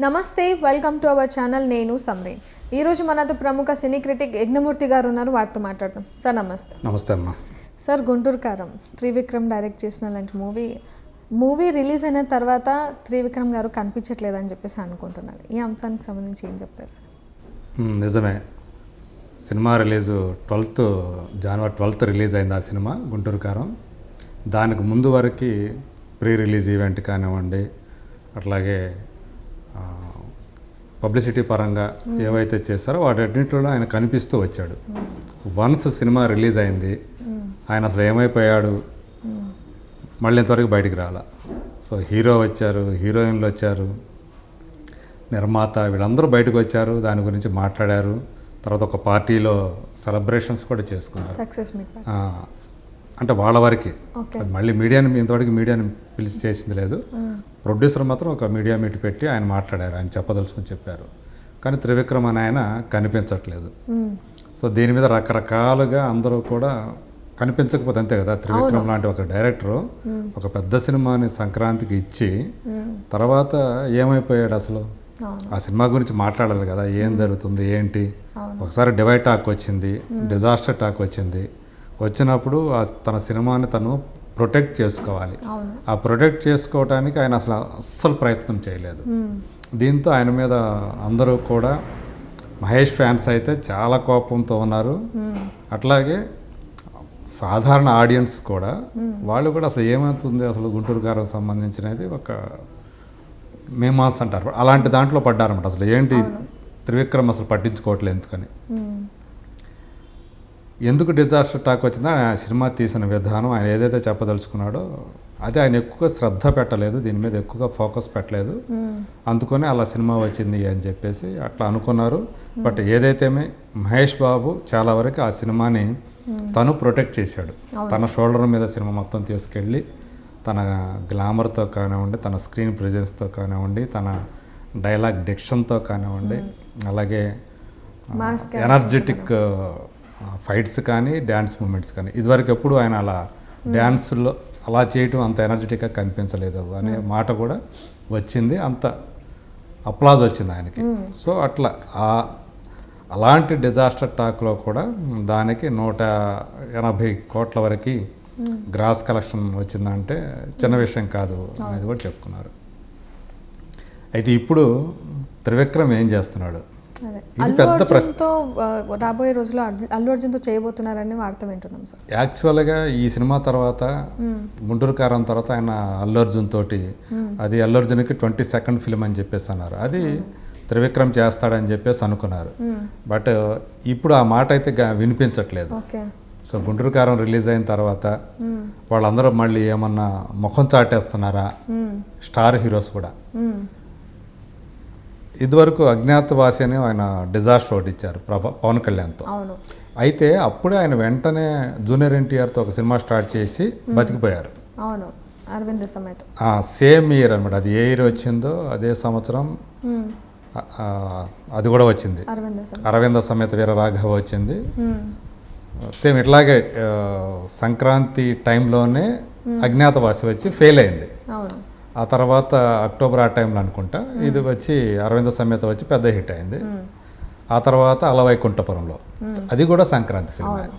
నమస్తే, welcome to our channel. నేను సమరీన్. ఈరోజు మనతో ప్రముఖ సినీ క్రిటిక్ యజ్ఞమూర్తి గారు ఉన్నారు. వారితో మాట్లాడదాం. సార్ నమస్తే. నమస్తే అమ్మా. సార్, గుంటూరు కారం త్రివిక్రమ్ డైరెక్ట్ చేసిన లాంటి మూవీ రిలీజ్ అయిన తర్వాత త్రివిక్రమ్ గారు కనిపించట్లేదని చెప్పేసి అనుకుంటున్నారు. ఈ అంశానికి సంబంధించి ఏం చెప్తారు సార్? నిజమే, సినిమా రిలీజు జనవరి 12 రిలీజ్ అయింది ఆ సినిమా గుంటూరు కారం. దానికి ముందు వరకు ప్రీ రిలీజ్ ఈవెంట్ కానివ్వండి, అట్లాగే పబ్లిసిటీ పరంగా ఏవైతే చేస్తారో వాటన్నిటిలో ఆయన కనిపిస్తూ వచ్చాడు. వన్స్ సినిమా రిలీజ్ అయింది, ఆయన అసలు ఏమైపోయాడు మళ్ళీ ఇంతవరకు బయటికి రాలా. సో హీరో వచ్చారు, హీరోయిన్లు వచ్చారు, నిర్మాత వీళ్ళందరూ బయటకు వచ్చారు, దాని గురించి మాట్లాడారు. తర్వాత ఒక పార్టీలో సెలబ్రేషన్స్ కూడా చేసుకున్నారు. సక్సెస్ మీట్ అంటే వాళ్ళ వరకు. అది మళ్ళీ ఇంతవరకు మీడియాని పిలిచి చేసింది లేదు. ప్రొడ్యూసర్ మాత్రం ఒక మీడియా మీట్ పెట్టి ఆయన మాట్లాడారు, ఆయన చెప్పదలుచుకుని చెప్పారు. కానీ త్రివిక్రమ్ అని ఆయన కనిపించట్లేదు. సో దీని మీద రకరకాలుగా అందరూ కూడా కనిపించకపోతే అంతే కదా. త్రివిక్రమ్ లాంటి ఒక డైరెక్టరు ఒక పెద్ద సినిమాని సంక్రాంతికి ఇచ్చి తర్వాత ఏమైపోయాడు అసలు? ఆ సినిమా గురించి మాట్లాడాలి కదా, ఏం జరుగుతుంది ఏంటి. ఒకసారి డివైడ్ టాక్ వచ్చింది, డిజాస్టర్ టాక్ వచ్చినప్పుడు తన సినిమాని తను ప్రొటెక్ట్ చేసుకోవాలి. ఆ ప్రొటెక్ట్ చేసుకోవడానికి ఆయన అస్సలు ప్రయత్నం చేయలేదు. దీంతో ఆయన మీద అందరూ కూడా మహేష్ ఫ్యాన్స్ అయితే చాలా కోపంతో ఉన్నారు. అట్లాగే సాధారణ ఆడియన్స్ కూడా వాళ్ళు కూడా అసలు ఏమవుతుంది అసలు గుంటూరు కారం సంబంధించినది ఒక మేమాస్ అంటారు, అలాంటి దాంట్లో పడ్డారన్నమాట. అసలు ఏంటి త్రివిక్రమ్ అసలు పట్టించుకోవట్లేదు ఎందుకని, ఎందుకు డిజాస్టర్ టాక్ వచ్చిందో ఆయన సినిమా తీసిన విధానం, ఆయన ఏదైతే చెప్పదలుచుకున్నాడో అది ఆయన ఎక్కువగా శ్రద్ధ పెట్టలేదు, దీని మీద ఎక్కువగా ఫోకస్ పెట్టలేదు. అందుకని అలా సినిమా వచ్చింది అని చెప్పేసి అట్లా అనుకున్నారు. బట్ ఏదైతేమే మహేష్ బాబు చాలా వరకు ఆ సినిమాని తను ప్రొటెక్ట్ చేశాడు. తన షోల్డర్ మీద సినిమా మొత్తం తీసుకెళ్ళి తన గ్లామర్తో కానివ్వండి, తన స్క్రీన్ ప్రెజెన్స్తో కానివ్వండి, తన డైలాగ్ డిక్షన్తో కానివ్వండి, అలాగే ఎనర్జెటిక్ ఫైట్స్ కానీ డ్యాన్స్ మూమెంట్స్ కానీ ఇదివరకు ఎప్పుడు ఆయన అలా డ్యాన్స్లో అలా చేయటం అంత ఎనర్జెటిక్గా కనిపించలేదు అనే మాట కూడా వచ్చింది. అంత అప్లాజ్ వచ్చింది ఆయనకి. సో అట్లా అలాంటి డిజాస్టర్ టాక్లో కూడా దానికి 180 కోట్ల వరకు గ్రాస్ కలెక్షన్ వచ్చిందంటే చిన్న విషయం కాదు అనేది కూడా చెప్పుకున్నారు. అయితే ఇప్పుడు త్రివిక్రమ్ ఏం చేస్తున్నాడు? ఇది పెద్ద ప్రశ్న. రాబోయే రోజుల్లో అల్లు అర్జున్తో చేయబోతున్నారని వార్త వింటున్నాం సార్. యాక్చువల్గా ఈ సినిమా తర్వాత గుంటూరు కారం తర్వాత ఆయన అల్లు అర్జున్ తోటి, అది అల్లు అర్జున్కి 22nd ఫిల్మ్ అని చెప్పేసి అన్నారు. అది త్రివిక్రమ్ చేస్తాడని చెప్పేసి అనుకున్నారు. బట్ ఇప్పుడు ఆ మాట అయితే వినిపించట్లేదు. సో గుంటూరు కారం రిలీజ్ అయిన తర్వాత వాళ్ళందరూ మళ్ళీ ఏమన్నా ముఖం చాటేస్తున్నారా స్టార్ హీరోస్ కూడా? ఇదివరకు అజ్ఞాతవాసి అని ఆయన డిజాస్టర్ ఒకటి ఇచ్చారు పవన్ కళ్యాణ్తో. అయితే అప్పుడే ఆయన వెంటనే జూనియర్ ఎన్టీఆర్తో ఒక సినిమా స్టార్ట్ చేసి బతికిపోయారు. సేమ్ ఇయర్ అనమాట. అది ఏ ఇయర్ వచ్చిందో అదే సంవత్సరం అది కూడా వచ్చింది. అరవింద సమేత వీర రాఘవ వచ్చింది. సేమ్ ఇట్లాగే సంక్రాంతి టైంలోనే అజ్ఞాతవాసి వచ్చి ఫెయిల్ అయింది. ఆ తర్వాత అక్టోబర్ ఆ టైంలో అనుకుంటా ఇది వచ్చి అరవింద సమేత వచ్చి పెద్ద హిట్ అయింది. ఆ తర్వాత అలవైకుంఠపురంలో, అది కూడా సంక్రాంతి ఫిల్మ్.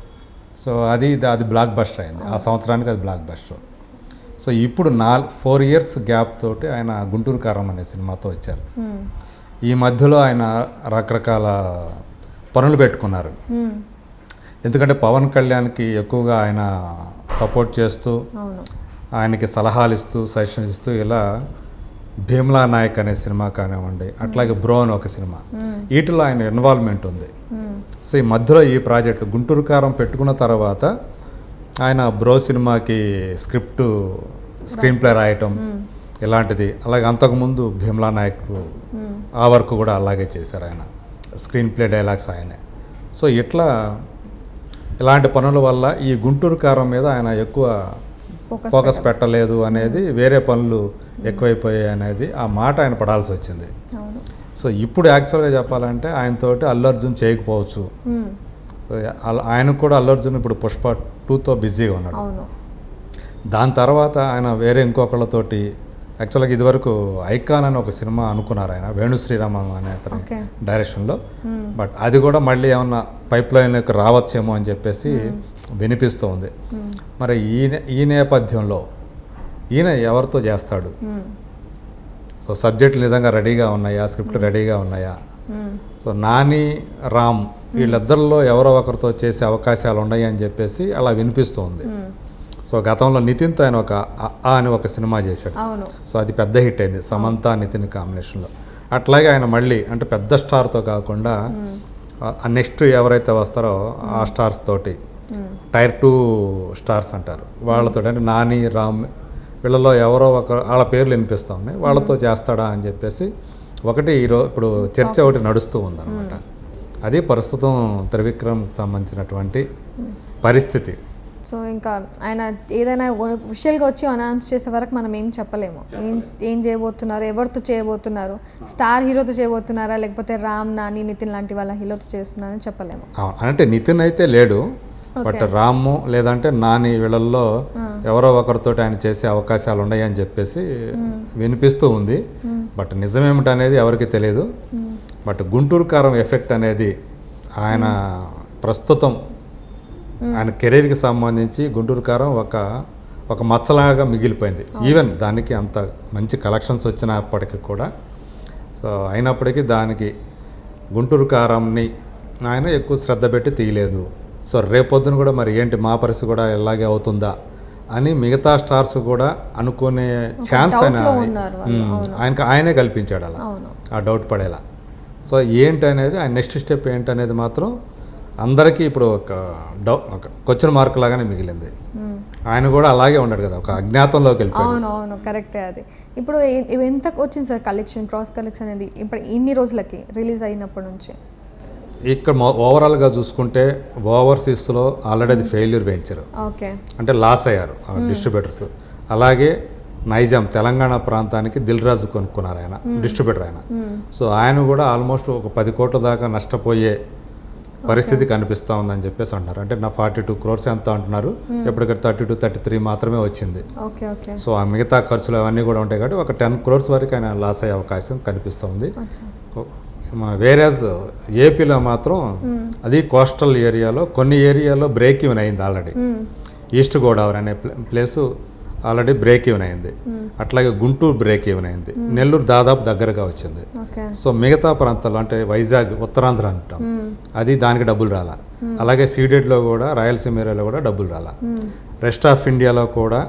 సో అది బ్లాక్ బస్టర్ అయింది. ఆ సంవత్సరానికి అది బ్లాక్ బస్టర్. సో ఇప్పుడు 4 years గ్యాప్ తోటి ఆయన గుంటూరు కారం అనే సినిమాతో వచ్చారు. ఈ మధ్యలో ఆయన రకరకాల పనులు పెట్టుకున్నారు. ఎందుకంటే పవన్ కళ్యాణ్కి ఎక్కువగా ఆయన సపోర్ట్ చేస్తూ, ఆయనకి సలహాలు ఇస్తూ, సజెషన్స్ ఇస్తూ, ఇలా భీమ్లా నాయక్ అనే సినిమా కానివ్వండి, అట్లాగే బ్రో అని ఒక సినిమా, వీటిలో ఆయన ఇన్వాల్వ్మెంట్ ఉంది. సో ఈ మధ్యలో ఈ ప్రాజెక్టు గుంటూరు కారం పెట్టుకున్న తర్వాత ఆయన బ్రో సినిమాకి స్క్రీన్ ప్లే రాయటం ఇలాంటిది. అలాగే అంతకుముందు భీమ్లా నాయక్ ఆ వర్క్ కూడా అలాగే చేశారు ఆయన, స్క్రీన్ ప్లే డైలాగ్స్ ఆయనే. సో ఇలాంటి పనుల వల్ల ఈ గుంటూరు కారం మీద ఆయన ఎక్కువ ఫోకస్ పెట్టలేదు అనేది, వేరే పనులు ఎక్కువైపోయాయి అనేది ఆ మాట ఆయన పడాల్సి వచ్చింది. సో ఇప్పుడు యాక్చువల్గా చెప్పాలంటే ఆయనతోటి అల్లు అర్జున్ చేయకపోవచ్చు. సో ఆయనకు కూడా అల్లు అర్జున్ ఇప్పుడు పుష్ప 2తో బిజీగా ఉన్నాడు. దాని తర్వాత ఆయన వేరే ఇంకొకళ్ళతోటి యాక్చువల్గా ఇదివరకు ఐకాన్ అని ఒక సినిమా అనుకున్నారు ఆయన, వేణు శ్రీరామ అనే అతని ఓకే. డైరెక్షన్లో. బట్ అది కూడా మళ్ళీ ఏమన్నా పైప్ లైన్లోకి రావచ్చేమో అని చెప్పేసి వినిపిస్తూ ఉంది. మరి ఈ నేపథ్యంలో ఈయన ఎవరితో చేస్తాడు? సో సబ్జెక్టులు నిజంగా రెడీగా ఉన్నాయా, స్క్రిప్ట్ రెడీగా ఉన్నాయా? సో నాని, రామ్ వీళ్ళిద్దరిలో ఎవరో ఒకరితో చేసే అవకాశాలు ఉన్నాయి అని చెప్పేసి అలా వినిపిస్తూ ఉంది. సో గతంలో నితిన్తో ఆయన ఒక ఆ అని ఒక సినిమా చేశాడు. అవును. సో అది పెద్ద హిట్ అయింది, సమంత నితిన్ కాంబినేషన్లో. అట్లాగే ఆయన మళ్ళీ అంటే పెద్ద స్టార్తో కాకుండా నెక్స్ట్ ఎవరైతే వస్తారో ఆ స్టార్స్ తోటి, టైర్ 2 స్టార్స్ అంటారు వాళ్ళతో, అంటే నాని, రామ్ వీళ్ళలో ఎవరో ఒకరు వాళ్ళ పేర్లు వినిపిస్తూ ఉన్నాయి, వాళ్ళతో చేస్తాడా అని చెప్పేసి ఒకటి ఇప్పుడు చర్చ ఒకటి నడుస్తూ ఉందన్నమాట. అది ప్రస్తుతం త్రివిక్రమ్కి సంబంధించినటువంటి పరిస్థితి. సో ఇంకా ఆయన ఏదైనా ఒఫిషియల్గా వచ్చి అనౌన్స్ చేసే వరకు మనం ఏం చెప్పలేము. ఏం చేయబోతున్నారు, ఎవరితో చేయబోతున్నారు, స్టార్ హీరోతో చేయబోతున్నారా లేకపోతే రామ్, నాని, నితిన్ లాంటి వాళ్ళ హీరోతో చేస్తున్నారని చెప్పలేము. అంటే నితిన్ అయితే లేడు, బట్ రామ్ లేదంటే నాని వీళ్ళల్లో ఎవరో ఒకరితో ఆయన చేసే అవకాశాలు ఉన్నాయి అని చెప్పేసి వినిపిస్తూ ఉంది. బట్ నిజమేమిటనేది ఎవరికి తెలియదు. బట్ గుంటూరు కారం ఎఫెక్ట్ అనేది ఆయన ప్రస్తుతం ఆయన కెరీర్కి సంబంధించి గుంటూరు కారం ఒక మచ్చలాగా మిగిలిపోయింది. ఈవెన్ దానికి అంత మంచి కలెక్షన్స్ వచ్చినప్పటికీ కూడా, సో అయినప్పటికీ దానికి గుంటూరు కారంని ఆయన ఎక్కువ శ్రద్ధ పెట్టి తీయలేదు. సో రేపొద్దున కూడా మరి ఏంటి మా పరిస్థితి కూడా ఇలాగే అవుతుందా అని మిగతా స్టార్స్ కూడా అనుకునే ఛాన్స్ ఆయనే కల్పించాడు అలా, ఆ డౌట్ పడేలా. సో ఏంటి అనేది ఆయన నెక్స్ట్ స్టెప్ ఏంటి అనేది మాత్రం అందరికీ ఇప్పుడు ఒక క్వశ్చన్ మార్క్ లాగానే మిగిలింది. ఆయన కూడా అలాగే ఉన్నాడు కదా, ఒక అజ్ఞాతంలోకి వెళ్ళిపోయాడు. అవును కరెక్టే. అది ఇప్పుడు ఎంత వచ్చింది సార్ కలెక్షన్, క్రాస్ కలెక్షన్ అనేది ఇప్పుడు ఇన్ని రోజులకి రిలీజ్ అయినప్పటి నుంచి? ఇక్కడ ఓవరాల్గా చూసుకుంటే ఓవర్సీస్లో ఆల్రెడీ అది ఫెయిల్యూర్ వెంచర్, ఓకే, అంటే లాస్ అయ్యారు డిస్ట్రిబ్యూటర్స్. అలాగే నైజాం తెలంగాణ ప్రాంతానికి దిల్ రాజు కొనుక్కున్నారు ఆయన, డిస్ట్రిబ్యూటర్ ఆయన. సో ఆయన కూడా ఆల్మోస్ట్ ఒక 10 కోట్ల దాకా నష్టపోయే పరిస్థితి కనిపిస్తూ ఉందని చెప్పేసి అంటున్నారు. అంటే నా 42 crores ఎంత అంటున్నారు, ఎప్పటికీ 32, 33 మాత్రమే వచ్చింది. సో ఆ మిగతా ఖర్చులు అవన్నీ కూడా ఉంటాయి కాబట్టి ఒక 10 crores వరకు ఆయన లాస్ అయ్యే అవకాశం కనిపిస్తుంది. వేరేజ్ ఏపీలో మాత్రం అది కోస్టల్ ఏరియాలో కొన్ని ఏరియాలో బ్రేక్ ఈవెన్ అయింది ఆల్రెడీ. ఈస్ట్ గోదావరి అనే ప్లేసు ఆల్రెడీ బ్రేక్ ఈవెన్ అయింది. అట్లాగే గుంటూరు బ్రేక్ ఈవెన్ అయింది. నెల్లూరు దాదాపు దగ్గరగా వచ్చింది. సో మిగతా ప్రాంతాల్లో అంటే వైజాగ్, ఉత్తరాంధ్ర అంటాం, అది దానికి డబ్బులు రాలా. అలాగే సీడెడ్లో కూడా రాయలసీమ ఏరియాలో కూడా డబ్బులు రాలా. రెస్ట్ ఆఫ్ ఇండియాలో కూడా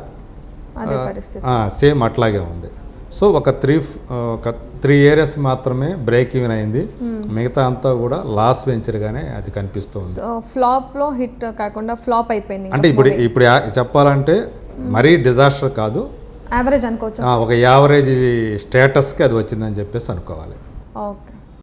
సేమ్ అట్లాగే ఉంది. సో ఒక 3 ఏరియాస్ మాత్రమే బ్రేక్ ఈవెన్ అయింది, మిగతా అంతా కూడా లాస్ వెంచర్గానే అది కనిపిస్తుంది. ఫ్లాప్లో హిట్ కాకుండా ఫ్లాప్ అయిపోయింది. అంటే ఇప్పుడు చెప్పాలంటే మరీ డిజాస్టర్ కాదు, యావరేజ్ అనుకోవచ్చు, ఒక యావరేజ్ స్టేటస్కి అది వచ్చిందని చెప్పేసి అనుకోవాలి. ఓకే.